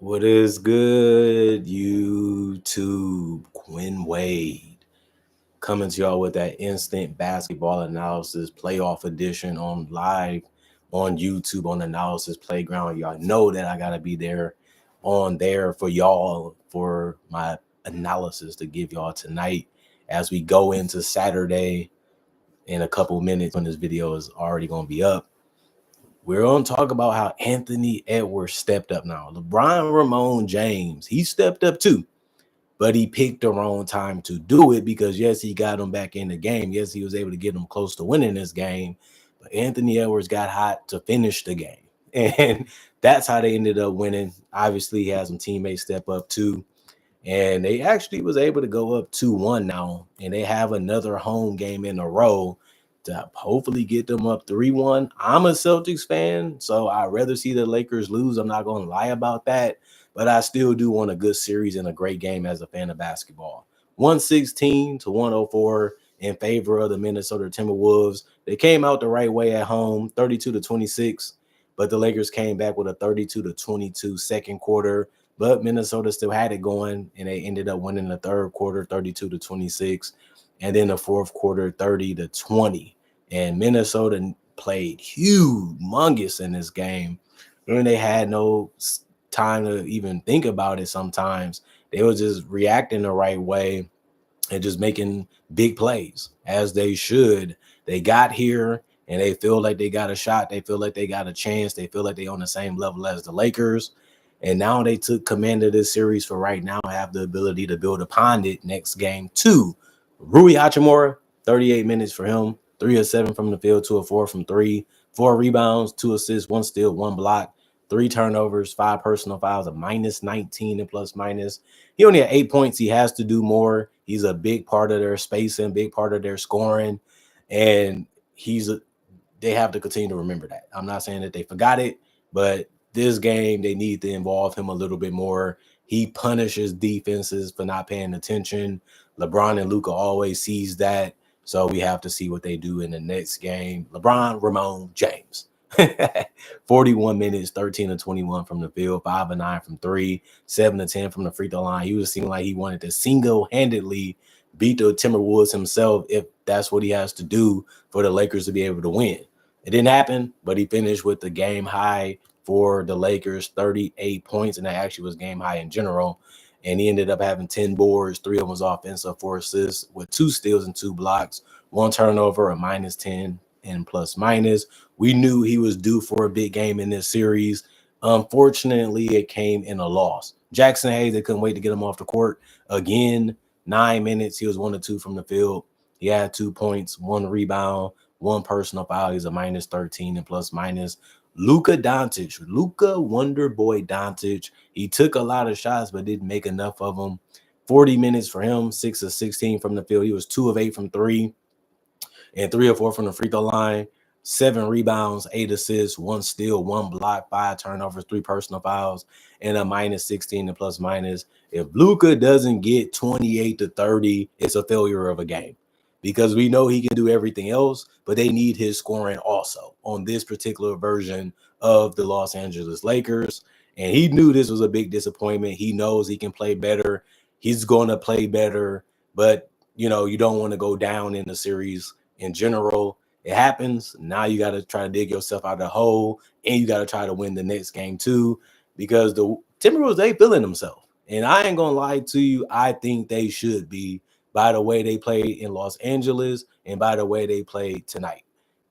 What is good, YouTube? Quinn Wade coming to y'all with that instant basketball analysis playoff edition on live on YouTube on Analysis Playground. Y'all know that I gotta be there on there for y'all for my analysis to give y'all tonight as we go into Saturday in a couple minutes when this video is already gonna be up. We're going to talk about how Anthony Edwards stepped up now. LeBron Ramon James, he stepped up too, but he picked the wrong time to do it because, yes, he got him back in the game. Yes, he was able to get him close to winning this game, but Anthony Edwards got hot to finish the game. And that's how they ended up winning. Obviously, he had some teammates step up too. And they actually was able to go up 2-1 now, and they have another home game in a row to hopefully get them up 3-1. I'm a Celtics fan, so I'd rather see the Lakers lose. I'm not going to lie about that, but I still do want a good series and a great game as a fan of basketball. 116-104 in favor of the Minnesota Timberwolves. They came out the right way at home, 32-26, but the Lakers came back with a 32-22 second quarter. But Minnesota still had it going, and they ended up winning the third quarter 32-26, and then the fourth quarter 30-20. And Minnesota played humongous in this game. And they had no time to even think about it sometimes. They were just reacting the right way and just making big plays as they should. They got here and they feel like they got a shot. They feel like they got a chance. They feel like they're on the same level as the Lakers. And now they took command of this series for right now, have the ability to build upon it next game too. Rui Hachimura, 38 minutes for him, 3 of 7 from the field, 2 of 4 from 3, 4 rebounds, 2 assists, 1 steal, 1 block, 3 turnovers, 5 personal fouls, a -19 and plus minus. He only had 8 points. He has to do more. He's a big part of their spacing, big part of their scoring, and they have to continue to remember that. I'm not saying that they forgot it, but this game, they need to involve him a little bit more. He punishes defenses for not paying attention. LeBron and Luka always sees that. So we have to see what they do in the next game. LeBron, Ramon, James. 41 minutes, 13-21 from the field, 5 of 9 from 3, 7 of 10 from the free throw line. He was seeming like he wanted to single-handedly beat the Timberwolves himself if that's what he has to do for the Lakers to be able to win. It didn't happen, but he finished with the game high for the Lakers, 38 points, and that actually was game high in general. And he ended up having 10 boards, 3 of them was offensive, 4 assists with 2 steals and 2 blocks, 1 turnover, a -10 and plus minus. We knew he was due for a big game in this series. Unfortunately, it came in a loss. Jackson Hayes, they couldn't wait to get him off the court again. 9 minutes, he was 1 of 2 from the field. He had 2 points, 1 rebound, 1 personal foul. He's a -13 and plus minus. Luka Doncic, Luka Wonderboy Doncic. He took a lot of shots, but didn't make enough of them. 40 minutes for him, 6 of 16 from the field. He was 2 of 8 from 3 and 3 of 4 from the free throw line. 7 rebounds, 8 assists, 1 steal, 1 block, 5 turnovers, 3 personal fouls, and a -16 and plus minus. If Luka doesn't get 28 to 30, it's a failure of a game, because we know he can do everything else, but they need his scoring also on this particular version of the Los Angeles Lakers. And he knew this was a big disappointment. He knows he can play better. He's going to play better, but you don't want to go down in the series in general. It happens. Now you got to try to dig yourself out of the hole, and you got to try to win the next game too, because the Timberwolves, they feeling themselves. And I ain't going to lie to you. I think they should be, by the way they played in Los Angeles and by the way they played tonight.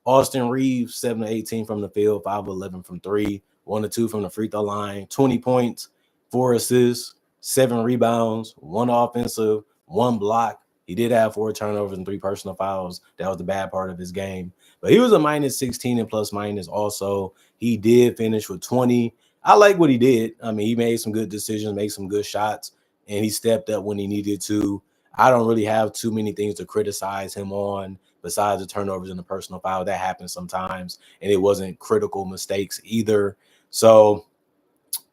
Austin Reeves, 7 of 18 from the field, 5 of 11 from 3, 1 of 2 from the free throw line, 20 points, 4 assists, 7 rebounds, 1 offensive, 1 block. He did have 4 turnovers and 3 personal fouls. That was the bad part of his game. But he was a -16 and plus minus also. He did finish with 20. I like what he did. I mean, he made some good decisions, made some good shots, and he stepped up when he needed to. I don't really have too many things to criticize him on besides the turnovers and the personal foul. That happens sometimes, and it wasn't critical mistakes either. So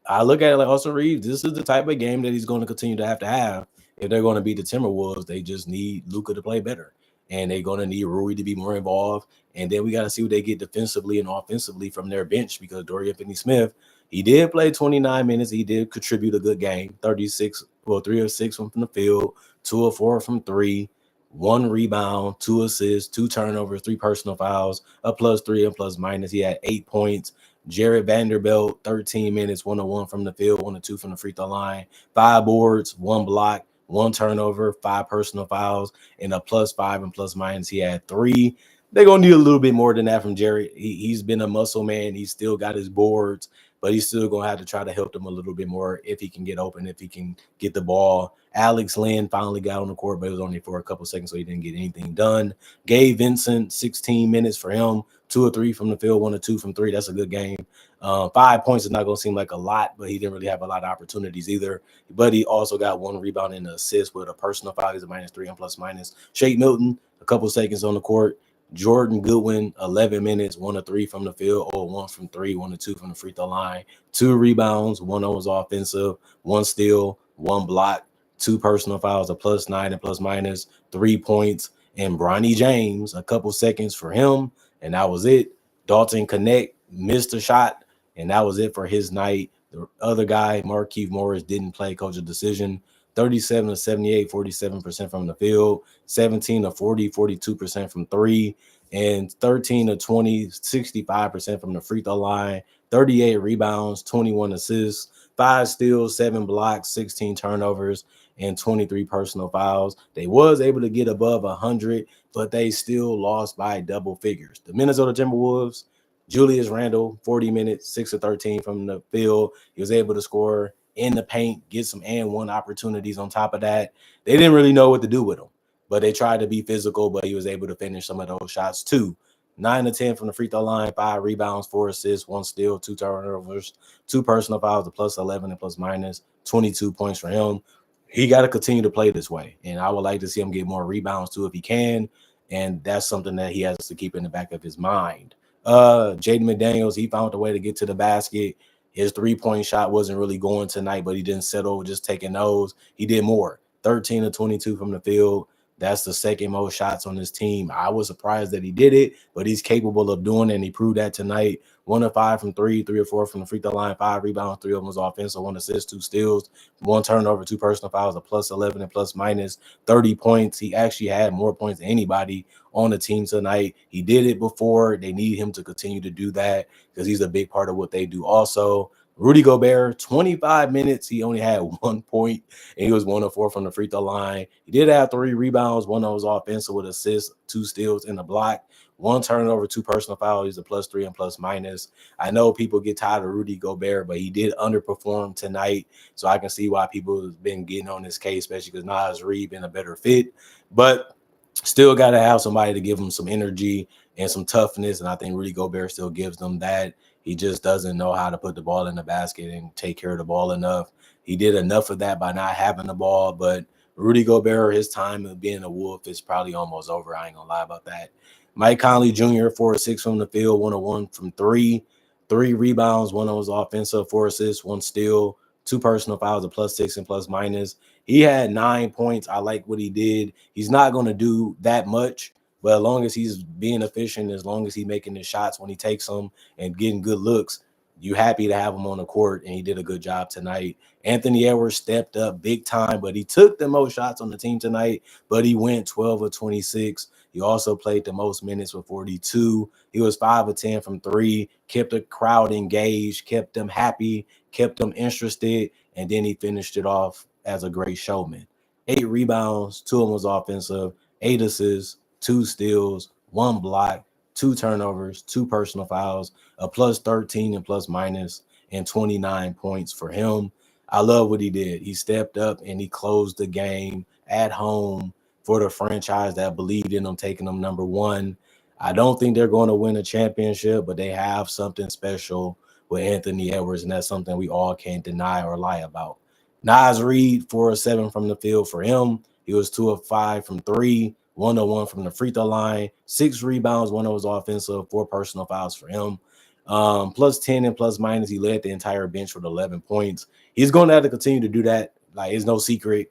I look at it like Austin Reeves, this is the type of game that he's going to continue to have. If they're going to beat the Timberwolves, they just need Luka to play better, and they're going to need Rui to be more involved. And then we got to see what they get defensively and offensively from their bench, because Dorian Finney-Smith, He did play 29 minutes. He did contribute a good game. 36, well, 3 of 6 from the field, 2 of 4 from three, 1 rebound, 2 assists, 2 turnovers, 3 personal fouls, a +3 and plus minus. He had 8 points. Jared Vanderbilt, 13 minutes, 1 of 1 from the field, 1 of 2 from the free throw line, 5 boards, 1 block, 1 turnover, 5 personal fouls, and a +5 and plus minus. He had 3. They're going to need a little bit more than that from Jared. He's been a muscle man. He's still got his boards, but he's still going to have to try to help them a little bit more if he can get open, if he can get the ball. Alex Lynn finally got on the court, but it was only for a couple seconds, so he didn't get anything done. Gabe Vincent, 16 minutes for him, 2 of 3 from the field, 1 of 2 from 3. That's a good game. 5 points is not going to seem like a lot, but he didn't really have a lot of opportunities either. But he also got 1 rebound and an assist with a personal foul. He's a -3 and plus minus. Shake Milton, a couple seconds on the court. Jordan Goodwin, 11 minutes, 1 of 3 from the field, 0 of 1 from 3, 1 of 2 from the free throw line, 2 rebounds, 1 was offensive, 1 steal, 1 block, 2 personal fouls, a +9 and plus minus, 3 points. And Bronny James, a couple seconds for him, and that was it. Dalton Connect missed a shot, and that was it for his night. The other guy, Markieff Morris, didn't play, coach a decision. 37 of 78, 47% from the field, 17 of 40, 42% from 3, and 13 of 20, 65% from the free throw line, 38 rebounds, 21 assists, 5 steals, 7 blocks, 16 turnovers, and 23 personal fouls. They was able to get above 100, but they still lost by double figures. The Minnesota Timberwolves, Julius Randle, 40 minutes, 6 of 13 from the field. He was able to score in the paint, get some and one opportunities on top of that. They didn't really know what to do with him, but they tried to be physical, but he was able to finish some of those shots too. 9 to 10 from the free throw line, 5 rebounds, 4 assists, 1 steal, 2 turnovers, 2 personal fouls, a +11 and plus minus, 22 points for him. He got to continue to play this way, and I would like to see him get more rebounds too if he can, and that's something that he has to keep in the back of his mind. Jaden McDaniels, he found a way to get to the basket. His 3-point shot wasn't really going tonight, but he didn't settle just taking those. He did more. 13 to 22 from the field. That's the second most shots on this team. I was surprised that he did it, but he's capable of doing it, and he proved that tonight. 1 of 5 from 3, 3 or 4 from the free throw line, 5 rebounds, 3 of them was offensive, 1 assist, 2 steals, 1 turnover, 2 personal fouls, a +11 and plus minus, 30 points. He actually had more points than anybody on the team tonight. He did it before. They need him to continue to do that because he's a big part of what they do also. Rudy Gobert, 25 minutes. He only had 1 point, and he was 1 of 4 from the free throw line. He did have 3 rebounds. 1 of those offensive with assists, 2 steals, and a block. 1 turnover, 2 personal fouls. He's a +3 and plus minus. I know people get tired of Rudy Gobert, but he did underperform tonight, so I can see why people have been getting on this case, especially because Naz Reid been a better fit. But still got to have somebody to give him some energy and some toughness, and I think Rudy Gobert still gives them that. He just doesn't know how to put the ball in the basket and take care of the ball enough. He did enough of that by not having the ball, but Rudy Gobert, his time of being a Wolf is probably almost over. I ain't gonna lie about that. Mike Conley Jr., 4 of 6 from the field, 1 of 1 from 3, 3 rebounds, 1 was offensive, 4 assists, 1 steal, 2 personal fouls, a +6 and plus minus. He had 9 points. I like what he did. He's not going to do that much, but as long as he's being efficient, as long as he's making his shots when he takes them and getting good looks, you happy to have him on the court, and he did a good job tonight. Anthony Edwards stepped up big time, but he took the most shots on the team tonight, but he went 12 of 26. He also played the most minutes with 42. He was 5 of 10 from 3, kept the crowd engaged, kept them happy, kept them interested, and then he finished it off as a great showman. 8 rebounds, 2 of them was offensive, 8 assists, 2 steals, 1 block, 2 turnovers, 2 personal fouls, a +13 and plus minus, and 29 points for him. I love what he did. He stepped up and he closed the game at home for the franchise that believed in him, taking them number 1. I don't think they're going to win a championship, but they have something special with Anthony Edwards, and that's something we all can't deny or lie about. Naz Reid, 4 of 7 from the field for him. He was 2 of 5 from 3, 1 of 1 from the free throw line, 6 rebounds, 1 of was offensive, 4 personal fouls for him. +10 and plus minus. He led the entire bench with 11 points. He's going to have to continue to do that. Like, it's no secret.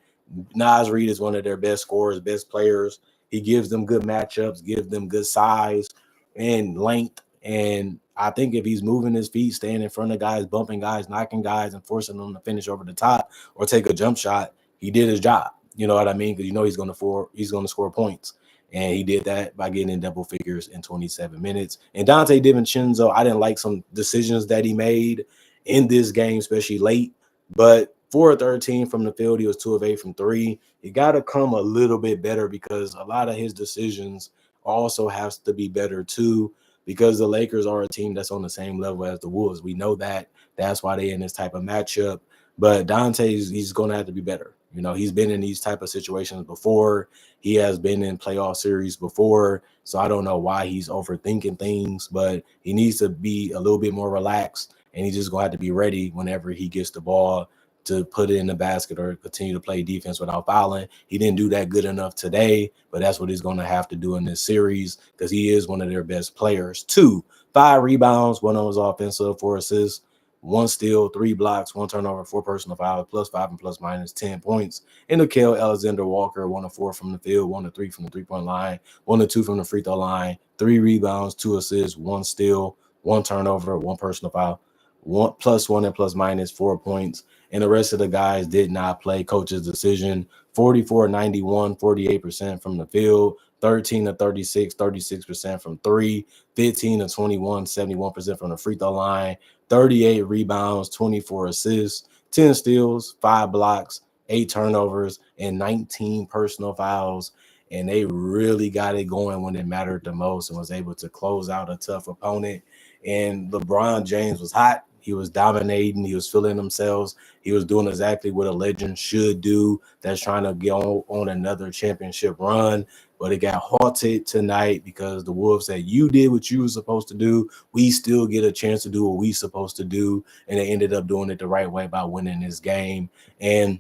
Naz Reid is one of their best scorers, best players. He gives them good matchups, gives them good size and length. And I think if he's moving his feet, staying in front of guys, bumping guys, knocking guys, and forcing them to finish over the top or take a jump shot, he did his job. You know what I mean? Because he's going to score points. And he did that by getting in double figures in 27 minutes. And Dante DiVincenzo, I didn't like some decisions that he made in this game, especially late. But 4 of 13 from the field, he was 2 of 8 from 3. He got to come a little bit better because a lot of his decisions also has to be better too, because the Lakers are a team that's on the same level as the Wolves. We know that. That's why they're in this type of matchup. But Dante's, he's going to have to be better. He's been in these type of situations before. He has been in playoff series before. So I don't know why he's overthinking things, but he needs to be a little bit more relaxed, and he's just going to have to be ready whenever he gets the ball to put it in the basket or continue to play defense without fouling. He didn't do that good enough today, but that's what he's going to have to do in this series because he is one of their best players. 2, 5 rebounds, 1 on his offensive, 4 assists, 1 steal, 3 blocks, 1 turnover, 4 personal fouls, +5 and +- 10 points. And Nickeil Alexander-Walker, 1 of 4 from the field, 1 of 3 from the 3-point line, 1 of 2 from the free throw line, 3 rebounds, 2 assists, 1 steal, 1 turnover, 1 personal foul, +1 and +- 4 points. And the rest of the guys did not play. Coach's decision: 44-91, 48% from the field, 13 to 36, 36% from 3, 15 to 21, 71% from the free throw line, 38 rebounds, 24 assists, 10 steals, 5 blocks, 8 turnovers, and 19 personal fouls. And they really got it going when it mattered the most and was able to close out a tough opponent. And LeBron James was hot. He was dominating. He was feeling themselves. He was doing exactly what a legend should do that's trying to get on another championship run. But it got halted tonight because the Wolves said, you did what you were supposed to do. We still get a chance to do what we supposed to do. And they ended up doing it the right way by winning this game. And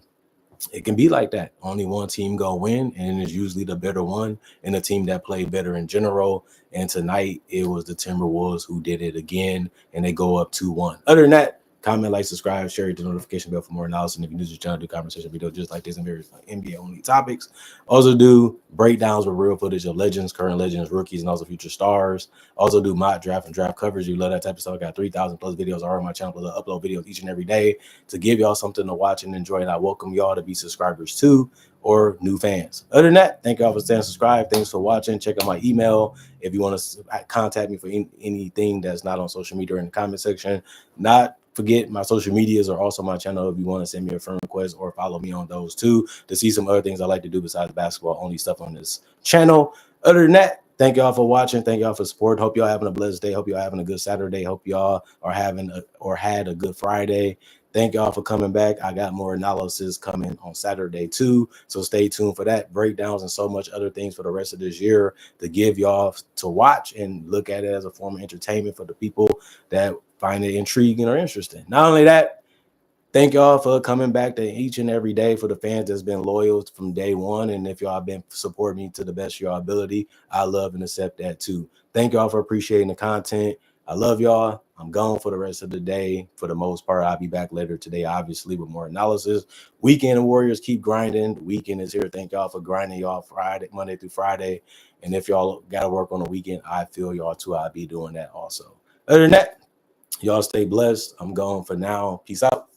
it can be like that. Only one team go win, and it's usually the better one and the team that played better in general. And tonight, it was the Timberwolves who did it again, and they go up 2-1. Other than that, comment, like, subscribe, share, hit the notification bell for more analysis. And if you're new to the channel, do conversation videos just like this and various NBA-only topics. Also do breakdowns with real footage of legends, current legends, rookies, and also future stars. Also do mock draft and draft coverage. You love that type of stuff. I got 3,000+ videos already on my channel. I upload videos each and every day to give y'all something to watch and enjoy. And I welcome y'all to be subscribers too, or new fans. Other than that, thank y'all for staying subscribed. Thanks for watching. Check out my email if you want to contact me for anything that's not on social media or in the comment section. Not forget, my social medias are also my channel if you want to send me a friend request or follow me on those too to see some other things I like to do besides basketball only stuff on this channel. Other than that, thank y'all for watching. Thank y'all for support. Hope y'all having a blessed day. Hope y'all having a good Saturday. Hope y'all are having had a good Friday. Thank y'all for coming back. I got more analysis coming on Saturday too, so stay tuned for that. Breakdowns and so much other things for the rest of this year to give y'all to watch and look at it as a form of entertainment for the people that find it intriguing or interesting. Not only that, thank y'all for coming back to each and every day. For the fans that's been loyal from day one, and if y'all been supporting me to the best of your ability, I love and accept that too. Thank y'all for appreciating the content. I love y'all. I'm gone for the rest of the day. For the most part, I'll be back later today, obviously, with more analysis. Weekend Warriors, keep grinding. The weekend is here. Thank y'all for grinding y'all Monday through Friday. And if y'all got to work on the weekend, I feel y'all too. I'll be doing that also. Other than that, y'all stay blessed. I'm gone for now. Peace out.